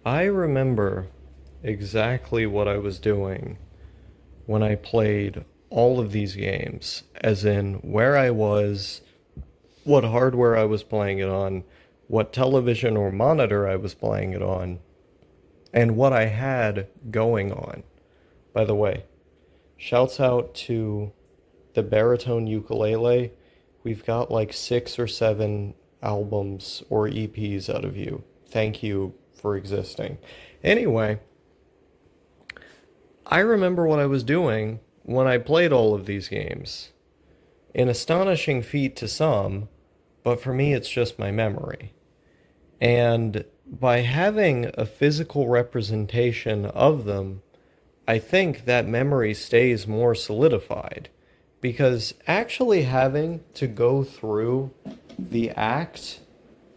I remember exactly what I was doing when I played all of these games, as in where I was, what hardware I was playing it on, what television or monitor I was playing it on, and what I had going on. By the way, shouts out to the baritone ukulele. We've got like 6 or 7 albums or EPs out of you. Thank you for existing. Anyway, I remember what I was doing when I played all of these games. An astonishing feat to some, but for me it's just my memory. And by having a physical representation of them, I think that memory stays more solidified. Because actually having to go through the act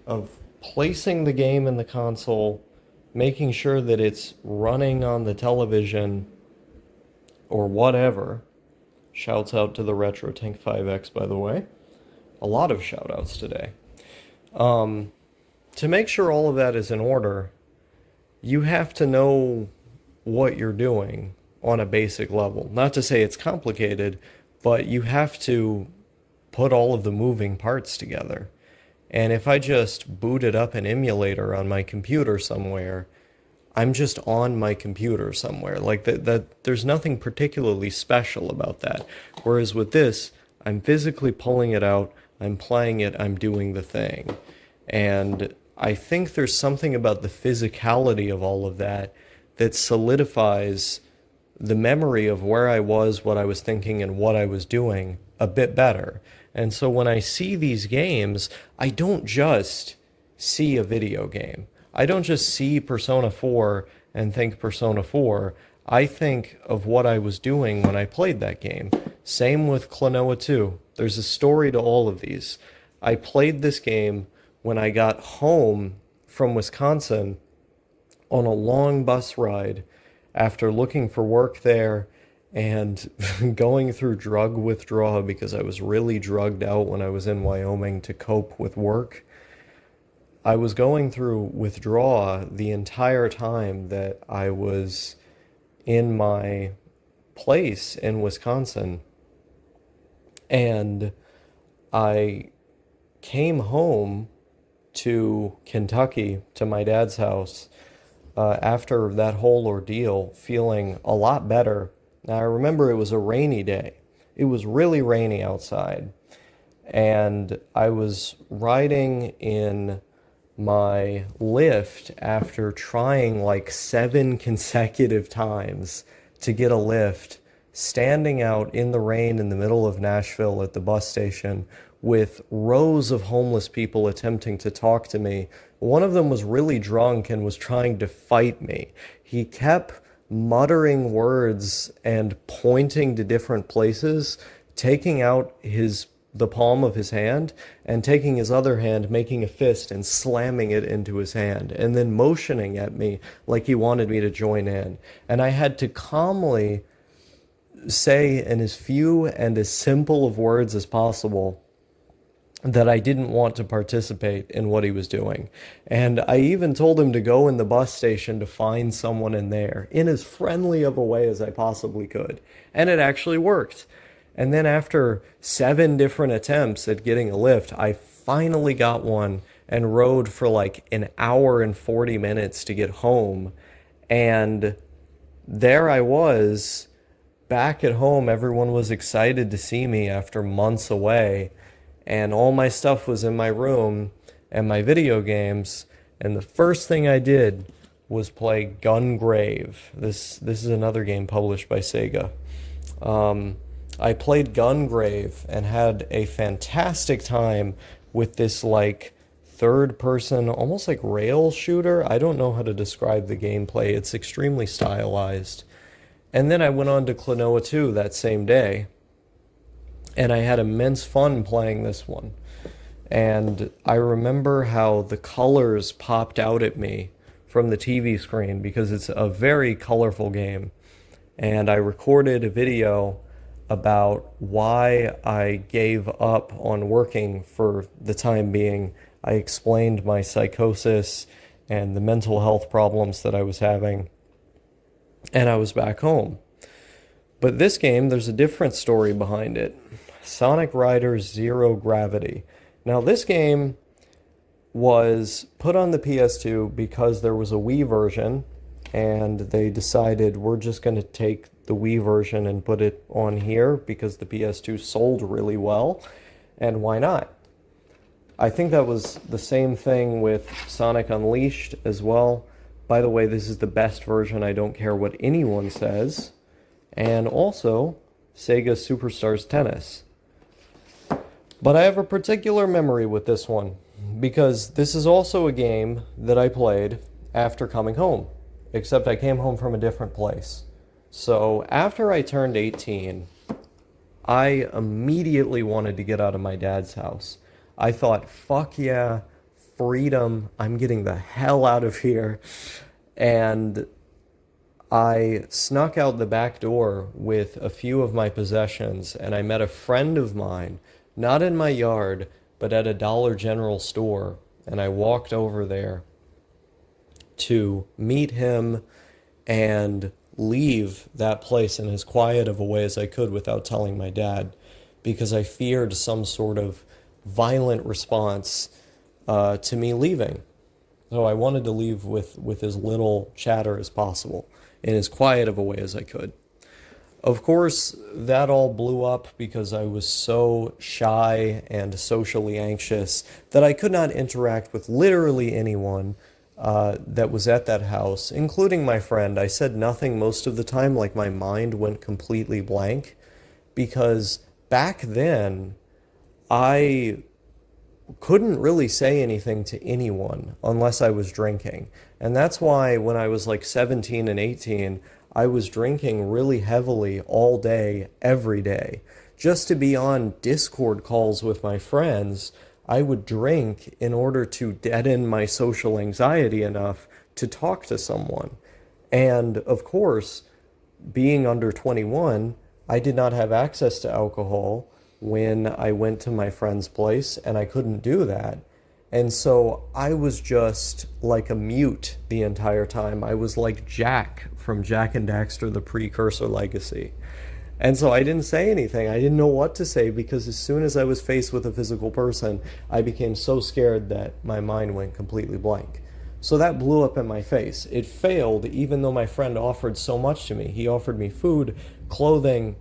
of placing the game in the console, making sure that it's running on the television or whatever. Shouts out to the Retro Tank 5X, by the way. A lot of shout outs today. Um, to make sure all of that is in order, you have to know what you're doing on a basic level. Not to say it's complicated, but you have to put all of the moving parts together. And if I just booted up an emulator on my computer somewhere, I'm just on my computer somewhere. Like that there's nothing particularly special about that. Whereas with this, I'm physically pulling it out, I'm playing it, I'm doing the thing. And I think there's something about the physicality of all of that that solidifies the memory of where I was, what I was thinking, and what I was doing a bit better. And so when I see these games, I don't just see a video game. I don't just see Persona 4 and think Persona 4. I think of what I was doing when I played that game. Same with Klonoa 2. There's a story to all of these. I played this game when I got home from Wisconsin on a long bus ride after looking for work there and going through drug withdrawal because I was really drugged out when I was in Wyoming to cope with work. I was going through withdrawal the entire time that I was in my place in Wisconsin. And I came home to Kentucky, to my dad's house, after that whole ordeal, feeling a lot better. Now, I remember it was a rainy day. It was really rainy outside. And I was riding in my lift after trying like 7 consecutive times to get a lift, standing out in the rain in the middle of Nashville at the bus station with rows of homeless people attempting to talk to me. One of them was really drunk and was trying to fight me. He kept muttering words and pointing to different places, taking out the palm of his hand and taking his other hand, making a fist and slamming it into his hand, and then motioning at me like he wanted me to join in. And I had to calmly say in as few and as simple of words as possible that I didn't want to participate in what he was doing. And I even told him to go in the bus station to find someone in there in as friendly of a way as I possibly could. And it actually worked. And then after 7 different attempts at getting a lift, I finally got one and rode for like an hour and 40 minutes to get home. And there I was, back at home. Everyone was excited to see me after months away. And all my stuff was in my room and my video games. And the first thing I did was play Gungrave. This is another game published by Sega. I played Gungrave and had a fantastic time with this like third person, almost like rail shooter. I don't know how to describe the gameplay. It's extremely stylized. And then I went on to Klonoa 2 that same day, and I had immense fun playing this one. And I remember how the colors popped out at me from the TV screen because it's a very colorful game. And I recorded a video about why I gave up on working for the time being. I explained my psychosis and the mental health problems that I was having, and I was back home. But this game, there's a different story behind it. Sonic Riders Zero Gravity. Now, this game was put on the PS2 because there was a Wii version, and they decided we're just going to take the Wii version and put it on here because the PS2 sold really well, and why not? I think that was the same thing with Sonic Unleashed as well. By the way, this is the best version, I don't care what anyone says. And also, Sega Superstars Tennis. But I have a particular memory with this one, because this is also a game that I played after coming home, except I came home from a different place. So after I turned 18, I immediately wanted to get out of my dad's house. I thought, fuck yeah, freedom, I'm getting the hell out of here. And I snuck out the back door with a few of my possessions, and I met a friend of mine, not in my yard, but at a Dollar General store, and I walked over there to meet him and leave that place in as quiet of a way as I could without telling my dad, because I feared some sort of violent response to me leaving. So I wanted to leave with as little chatter as possible, in as quiet of a way as I could. Of course, that all blew up because I was so shy and socially anxious that I could not interact with literally anyone that was at that house, including my friend. I said nothing most of the time, like my mind went completely blank, because back then I couldn't really say anything to anyone unless I was drinking. And that's why when I was like 17 and 18, I was drinking really heavily all day, every day. Just to be on Discord calls with my friends, I would drink in order to deaden my social anxiety enough to talk to someone. And of course, being under 21, I did not have access to alcohol when I went to my friend's place, and I couldn't do that. And so I was just like a mute the entire time. I was like Jack from Jack and Daxter, the Precursor Legacy. And so I didn't say anything. I didn't know what to say, because as soon as I was faced with a physical person, I became so scared that my mind went completely blank. So that blew up in my face. It failed, even though my friend offered so much to me. He offered me food, clothing,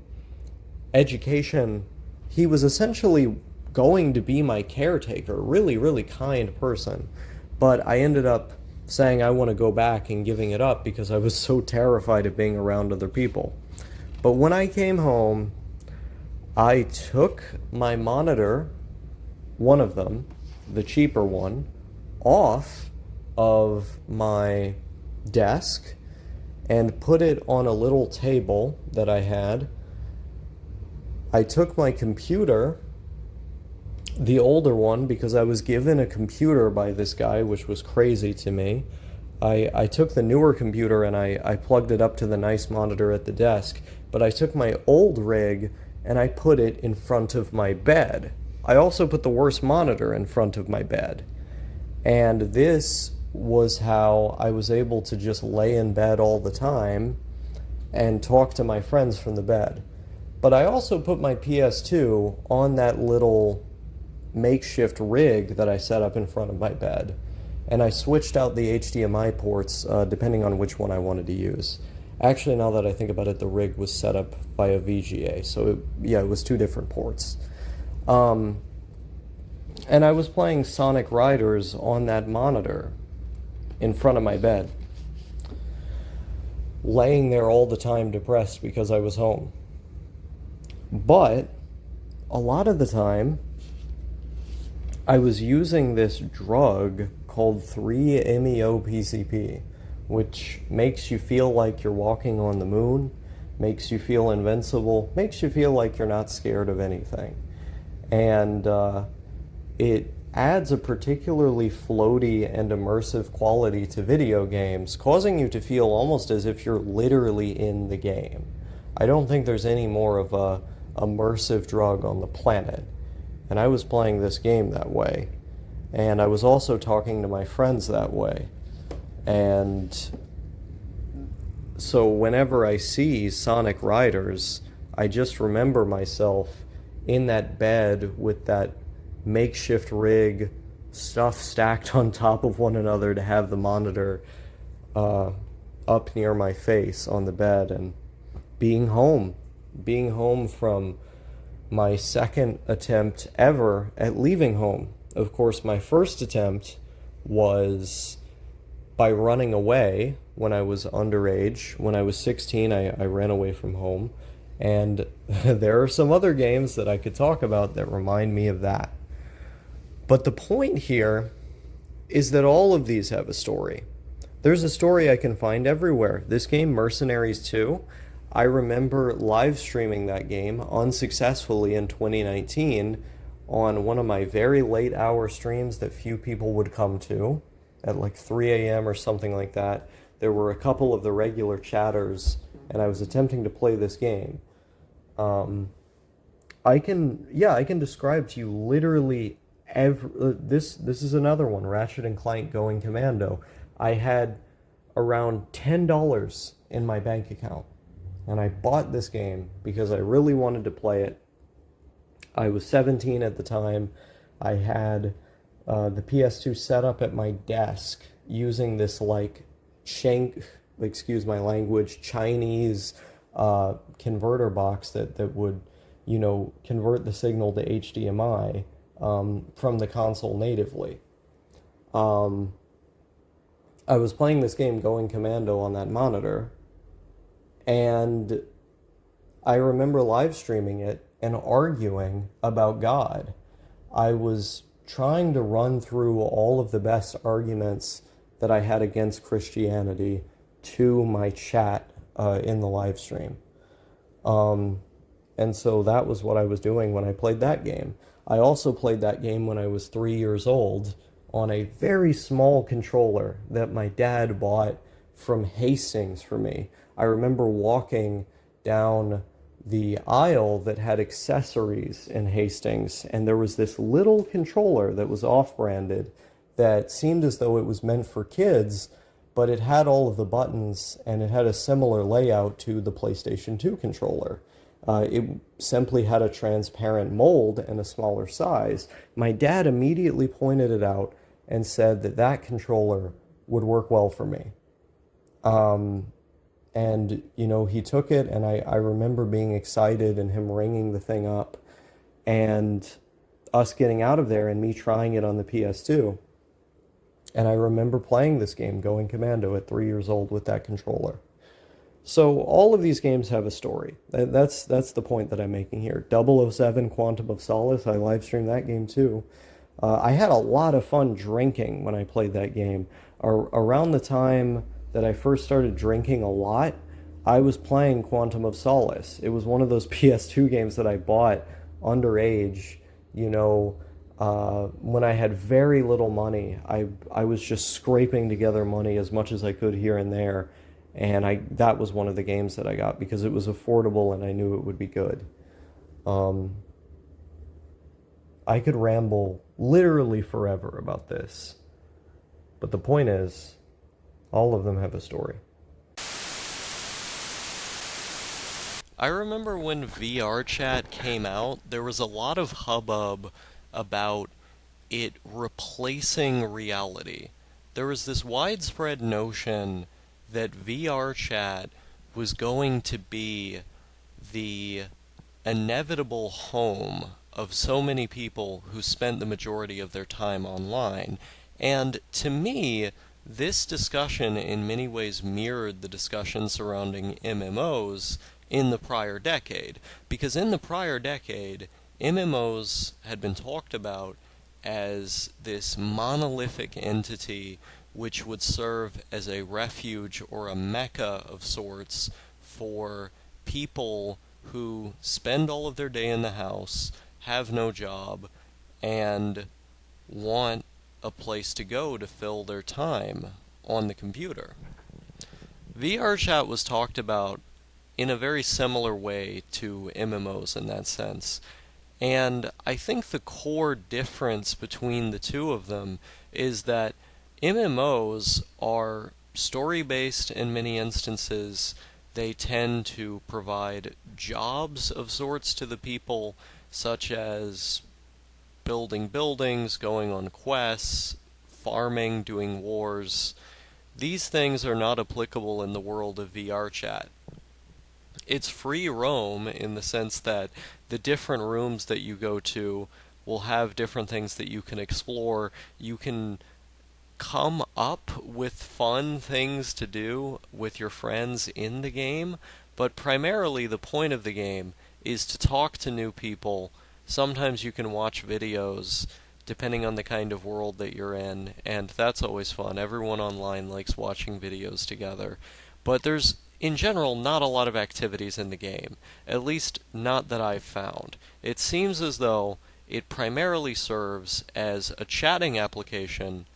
education. He was essentially going to be my caretaker, really, really kind person. But I ended up saying I want to go back and giving it up because I was so terrified of being around other people. But when I came home, I took my monitor, one of them, the cheaper one, off of my desk and put it on a little table that I had. I took my computer, the older one, because I was given a computer by this guy, which was crazy to me. I took the newer computer and I plugged it up to the nice monitor at the desk, but I took my old rig and I put it in front of my bed. I also put the worst monitor in front of my bed. And this was how I was able to just lay in bed all the time and talk to my friends from the bed. But I also put my PS2 on that little makeshift rig that I set up in front of my bed. And I switched out the HDMI ports depending on which one I wanted to use. Actually, now that I think about it, the rig was set up via VGA. So it was two different ports. And I was playing Sonic Riders on that monitor in front of my bed, laying there all the time depressed because I was home. But a lot of the time, I was using this drug called 3-MeO-PCP, which makes you feel like you're walking on the moon, makes you feel invincible, makes you feel like you're not scared of anything. And it adds a particularly floaty and immersive quality to video games, causing you to feel almost as if you're literally in the game. I don't think there's any more of a immersive drug on the planet. And I was playing this game that way. And I was also talking to my friends that way. And so whenever I see Sonic Riders, I just remember myself in that bed with that makeshift rig, stuff stacked on top of one another to have the monitor uh, up near my face on the bed, and being home, being home from my second attempt ever at leaving home. Of course, my first attempt was by running away when I was underage. When I was 16, I ran away from home. And there are some other games that I could talk about that remind me of that. But the point here is that all of these have a story. There's a story I can find everywhere. This game, Mercenaries 2, I remember live streaming that game unsuccessfully in 2019 on one of my very late hour streams that few people would come to at like 3 a.m. or something like that. There were a couple of the regular chatters, and I was attempting to play this game. I can describe to you literally this is another one, Ratchet and Clank Going Commando. I had around $10 in my bank account, and I bought this game because I really wanted to play it. I was 17 at the time. I had the PS2 set up at my desk using this excuse my language, Chinese converter box that would, convert the signal to HDMI from the console natively. I was playing this game Going Commando on that monitor, and I remember live streaming it and arguing about God. I was trying to run through all of the best arguments that I had against Christianity to my chat in the live stream. And so that was what I was doing when I played that game. I also played that game when I was 3 years old on a very small controller that my dad bought from Hastings for me. I remember walking down the aisle that had accessories in Hastings, and there was this little controller that was off-branded that seemed as though it was meant for kids, but it had all of the buttons, and it had a similar layout to the PlayStation 2 controller. It simply had a transparent mold and a smaller size. My dad immediately pointed it out and said that controller would work well for me. And, he took it, and I remember being excited and him ringing the thing up and us getting out of there and me trying it on the PS2. And I remember playing this game, Going Commando, at 3 years old with that controller. So all of these games have a story. That's the point that I'm making here. 007 Quantum of Solace, I live streamed that game too. I had a lot of fun drinking when I played that game. Around the time that I first started drinking a lot, I was playing Quantum of Solace. It was one of those PS2 games that I bought underage, when I had very little money. I was just scraping together money as much as I could here and there, and that was one of the games that I got because it was affordable and I knew it would be good. I could ramble literally forever about this, but the point is, all of them have a story. I remember when VR chat came out, there was a lot of hubbub about it replacing reality. There was this widespread notion that VR chat was going to be the inevitable home of so many people who spent the majority of their time online. And to me, this discussion in many ways mirrored the discussion surrounding MMOs in the prior decade. Because in the prior decade, MMOs had been talked about as this monolithic entity which would serve as a refuge or a mecca of sorts for people who spend all of their day in the house, have no job, and want a place to go to fill their time on the computer. VR chat was talked about in a very similar way to MMOs in that sense. And I think the core difference between the two of them is that MMOs are story based in many instances. They tend to provide jobs of sorts to the people, such as building buildings, going on quests, farming, doing wars. These things are not applicable in the world of VR chat. It's free roam in the sense that the different rooms that you go to will have different things that you can explore. You can come up with fun things to do with your friends in the game, but primarily the point of the game is to talk to new people. Sometimes you can watch videos depending on the kind of world that you're in, and that's always fun. Everyone online likes watching videos together. But there's, in general, not a lot of activities in the game, at least not that I've found. It seems as though it primarily serves as a chatting application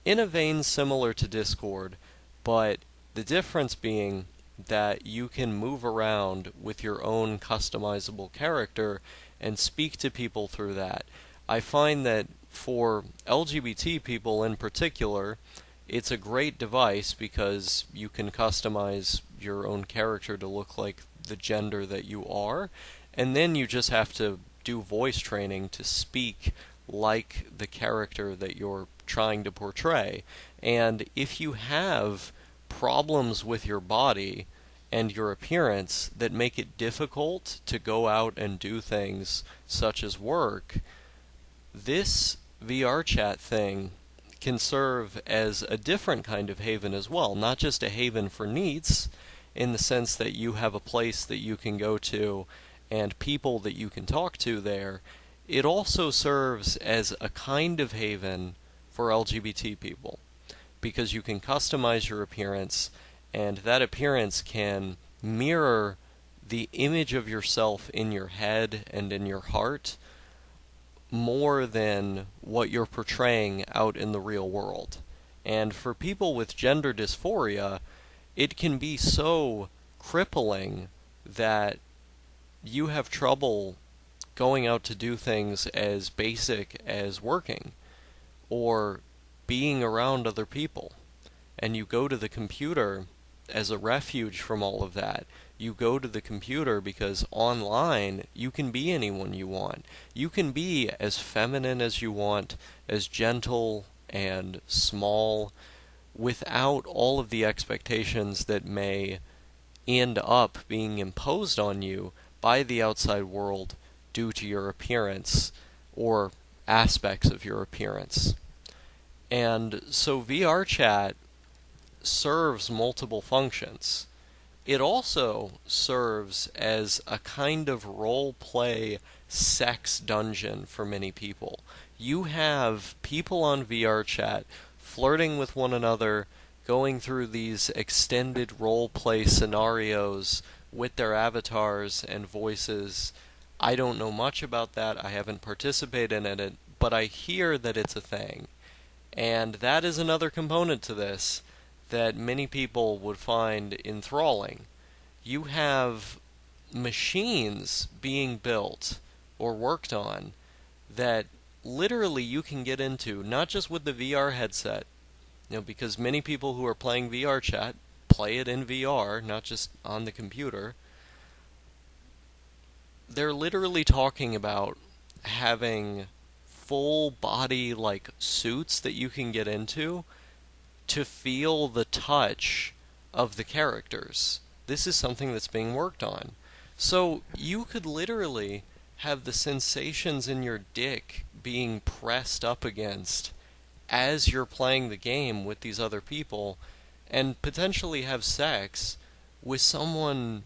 in a vein similar to Discord, but the difference being that you can move around with your own customizable character and speak to people through that. I find that for LGBT people in particular, it's a great device because you can customize your own character to look like the gender that you are, and then you just have to do voice training to speak like the character that you're trying to portray. And if you have problems with your body and your appearance that make it difficult to go out and do things such as work, this VR chat thing can serve as a different kind of haven as well, not just a haven for NEETs, in the sense that you have a place that you can go to and people that you can talk to there. It also serves as a kind of haven for LGBT people, because you can customize your appearance, and that appearance can mirror the image of yourself in your head and in your heart more than what you're portraying out in the real world. And for people with gender dysphoria, it can be so crippling that you have trouble going out to do things as basic as working or being around other people. And you go to the computer as a refuge from all of that. You go to the computer because online you can be anyone you want. You can be as feminine as you want, as gentle and small, without all of the expectations that may end up being imposed on you by the outside world due to your appearance or aspects of your appearance. And so VR chat serves multiple functions. It also serves as a kind of role play sex dungeon for many people. You have people on VR chat flirting with one another, going through these extended role play scenarios with their avatars and voices. I don't know much about that. I haven't participated in it, but I hear that it's a thing. And that is another component to this that many people would find enthralling. You have machines being built or worked on that literally you can get into, not just with the VR headset, because many people who are playing VR chat play it in VR, not just on the computer. They're literally talking about having full body like suits that you can get into to feel the touch of the characters. This is something that's being worked on. So you could literally have the sensations in your dick being pressed up against as you're playing the game with these other people, and potentially have sex with someone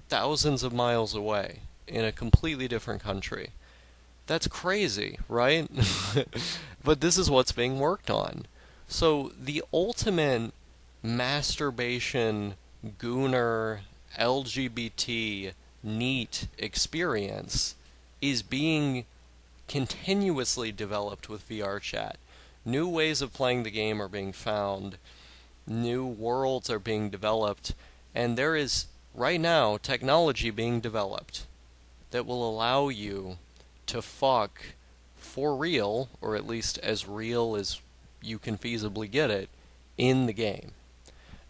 thousands of miles away in a completely different country. That's crazy, right? But this is what's being worked on. So the ultimate masturbation, gooner, LGBT, NEET experience is being continuously developed with VR chat. New ways of playing the game are being found, new worlds are being developed, and there is, right now, technology being developed that will allow you to fuck for real, or at least as real as you can feasibly get it in the game.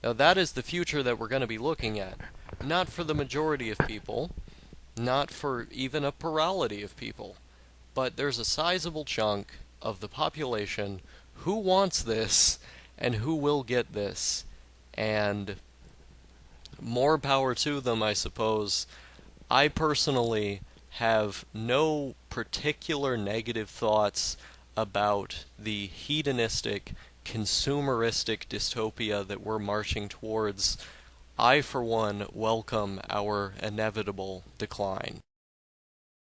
Now, that is the future that we're going to be looking at. Not for the majority of people, not for even a plurality of people, but there's a sizable chunk of the population who wants this and who will get this. And more power to them, I suppose. I personally have no particular negative thoughts about the hedonistic, consumeristic dystopia that we're marching towards. I, for one, welcome our inevitable decline.